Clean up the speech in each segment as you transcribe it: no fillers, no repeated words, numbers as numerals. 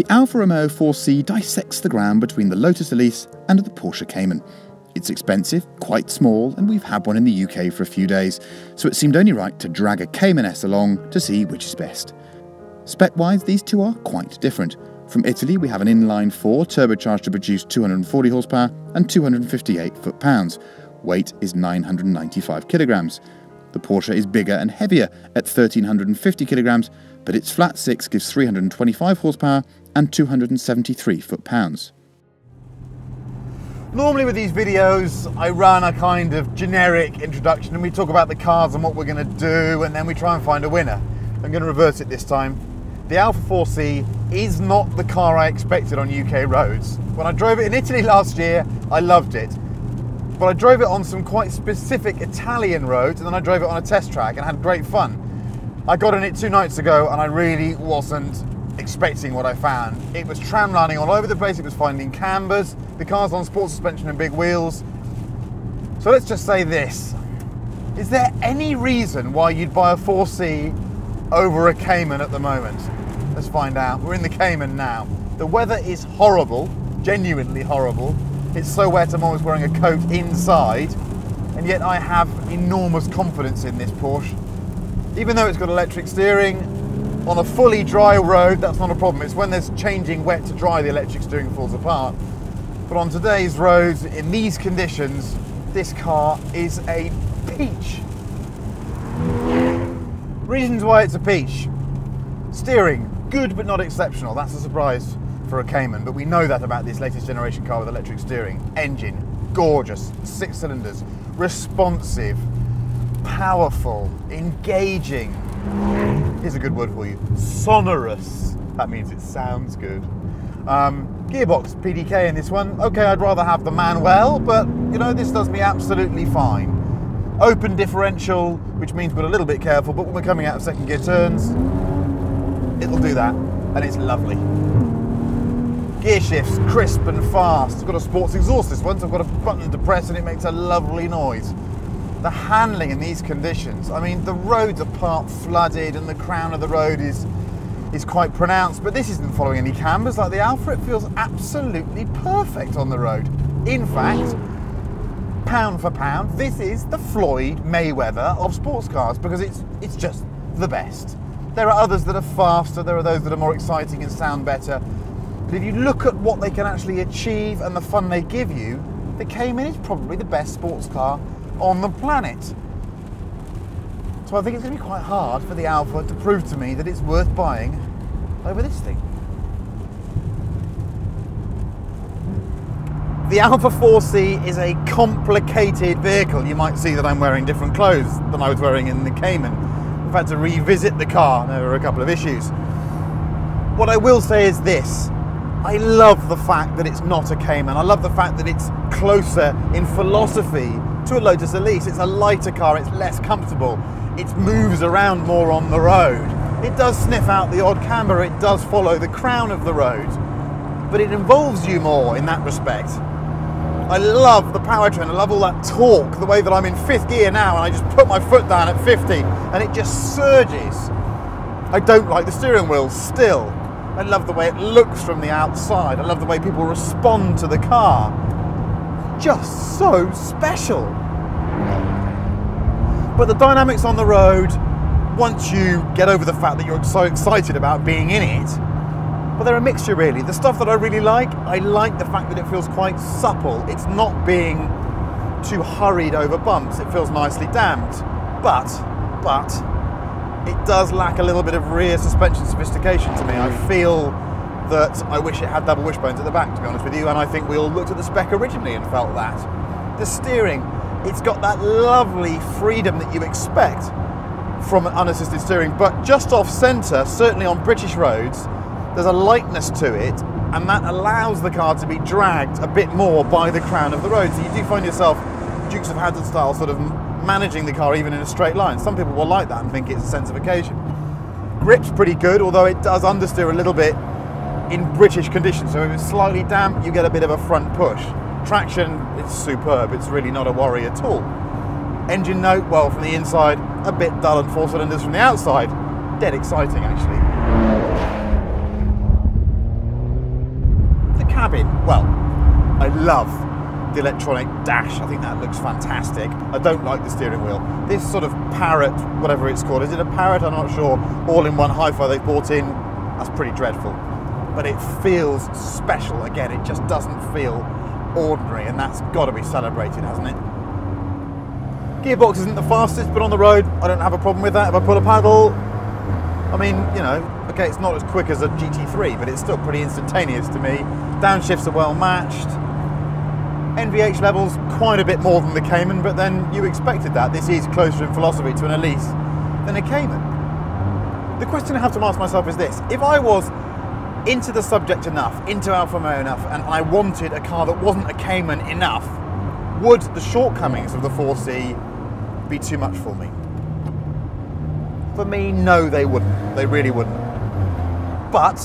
The Alfa Romeo 4C dissects the ground between the Lotus Elise and the Porsche Cayman. It's expensive, quite small, and we've had one in the UK for a few days, so it seemed only right to drag a Cayman S along to see which is best. Spec-wise, these two are quite different. From Italy, we have an inline 4 turbocharged to produce 240 horsepower and 258 foot-pounds. Weight is 995 kilograms. The Porsche is bigger and heavier at 1350 kilograms, but its flat 6 gives 325 horsepower and 273 foot-pounds. Normally with these videos, I run a kind of generic introduction and we talk about the cars and what we're going to do, and then we try and find a winner. I'm going to reverse it this time. The Alfa 4C is not the car I expected on UK roads. When I drove it in Italy last year, I loved it. But I drove it on some quite specific Italian roads, and then I drove it on a test track and had great fun. I got in it 2 nights ago and I really wasn't expecting what I found. It was tramlining all over the place, it was finding cambers, the car's on sports suspension and big wheels. So let's just say this. Is there any reason why you'd buy a 4C over a Cayman at the moment? Let's find out. We're in the Cayman now. The weather is horrible, genuinely horrible. It's so wet I'm almost wearing a coat inside, and yet I have enormous confidence in this Porsche. Even though it's got electric steering, on a fully dry road, that's not a problem. It's when there's changing wet to dry the electric steering falls apart. But on today's roads, in these conditions, this car is a peach. Reasons why it's a peach. Steering, good but not exceptional. That's a surprise for a Cayman, but we know that about this latest generation car with electric steering. Engine, gorgeous, 6 cylinders, responsive, powerful, engaging. Here's a good word for you, sonorous. That means it sounds good. Gearbox, PDK in this one. Okay, I'd rather have the manual, but you know, this does me absolutely fine. Open differential, which means we're a little bit careful, but when we're coming out of second gear turns, it'll do that, and it's lovely. Gear shifts, crisp and fast. It's got a sports exhaust this one, so I've got a button to press and it makes a lovely noise. The handling in these conditions, I mean, the roads are part flooded and the crown of the road is quite pronounced, but this isn't following any cambers like the Alfa. It feels absolutely perfect on the road. In fact, pound for pound, this is the Floyd Mayweather of sports cars, because it's just the best. There are others that are faster, there are those that are more exciting and sound better. But if you look at what they can actually achieve and the fun they give you, the Cayman is probably the best sports car on the planet. So I think it's going to be quite hard for the Alfa to prove to me that it's worth buying over this thing. The Alfa 4C is a complicated vehicle. You might see that I'm wearing different clothes than I was wearing in the Cayman. I've had to revisit the car. There are a couple of issues. What I will say is this. I love the fact that it's not a Cayman. I love the fact that it's closer in philosophy to a Lotus Elise. It's a lighter car, it's less comfortable. It moves around more on the road. It does sniff out the odd camber, it does follow the crown of the road, but it involves you more in that respect. I love the powertrain, I love all that torque, the way that I'm in 5th gear now and I just put my foot down at 50 and it just surges. I don't like the steering wheel still. I love the way it looks from the outside. I love the way people respond to the car. Just so special. But the dynamics on the road, once you get over the fact that you're so excited about being in it, well, they're a mixture really. The stuff that I really like, I like the fact that it feels quite supple. It's not being too hurried over bumps. It feels nicely damped. But it does lack a little bit of rear suspension sophistication to me. I feel that I wish it had double wishbones at the back, to be honest with you, and I think we all looked at the spec originally and felt that. The steering, it's got that lovely freedom that you expect from an unassisted steering, but just off centre, certainly on British roads, there's a lightness to it, and that allows the car to be dragged a bit more by the crown of the road. So you do find yourself Dukes of Hazzard style sort of managing the car even in a straight line. Some people will like that and think it's a sense of occasion. Grip's pretty good, although it does understeer a little bit in British conditions. So if it's slightly damp, you get a bit of a front push. Traction, it's superb. It's really not a worry at all. Engine note, well, from the inside, a bit dull, and 4 cylinders from the outside. Dead exciting, actually. Well, I love the electronic dash. I think that looks fantastic. I don't like the steering wheel. This sort of Parrot, whatever it's called, is it a Parrot? I'm not sure. All-in-one hi-fi they've bought in, that's pretty dreadful. But it feels special. Again, it just doesn't feel ordinary, and that's got to be celebrated, hasn't it? Gearbox isn't the fastest, but on the road, I don't have a problem with that. If I pull a paddle, I mean, you know, okay, it's not as quick as a GT3, but it's still pretty instantaneous to me. Downshifts are well matched. NVH levels quite a bit more than the Cayman, but then you expected that. This is closer in philosophy to an Elise than a Cayman. The question I have to ask myself is this: if I was into the subject enough, into Alfa Romeo enough, and I wanted a car that wasn't a Cayman enough, would the shortcomings of the 4C be too much for me? For me, no, they wouldn't. They really wouldn't. But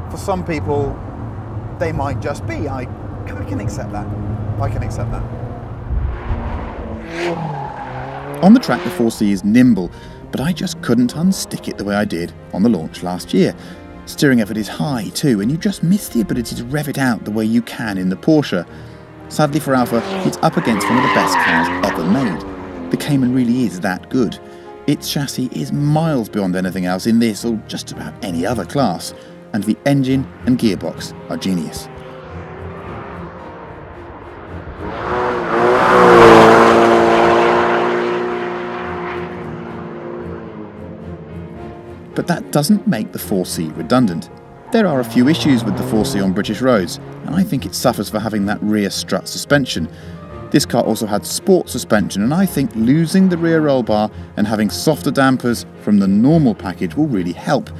for some people, they might just be. I can accept that. I can accept that. On the track, the 4C is nimble, but I just couldn't unstick it the way I did on the launch last year. Steering effort is high too, and you just miss the ability to rev it out the way you can in the Porsche. Sadly for Alfa, it's up against one of the best cars ever made. The Cayman really is that good. Its chassis is miles beyond anything else in this or just about any other class, and the engine and gearbox are genius. But that doesn't make the 4C redundant. There are a few issues with the 4C on British roads, and I think it suffers for having that rear strut suspension. This car also had sport suspension, and I think losing the rear roll bar and having softer dampers from the normal package will really help,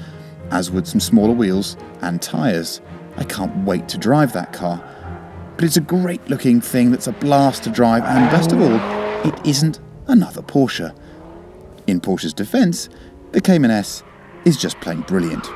as would some smaller wheels and tyres. I can't wait to drive that car. But it's a great looking thing that's a blast to drive, and best of all, it isn't another Porsche. In Porsche's defence, the Cayman S is just plain brilliant.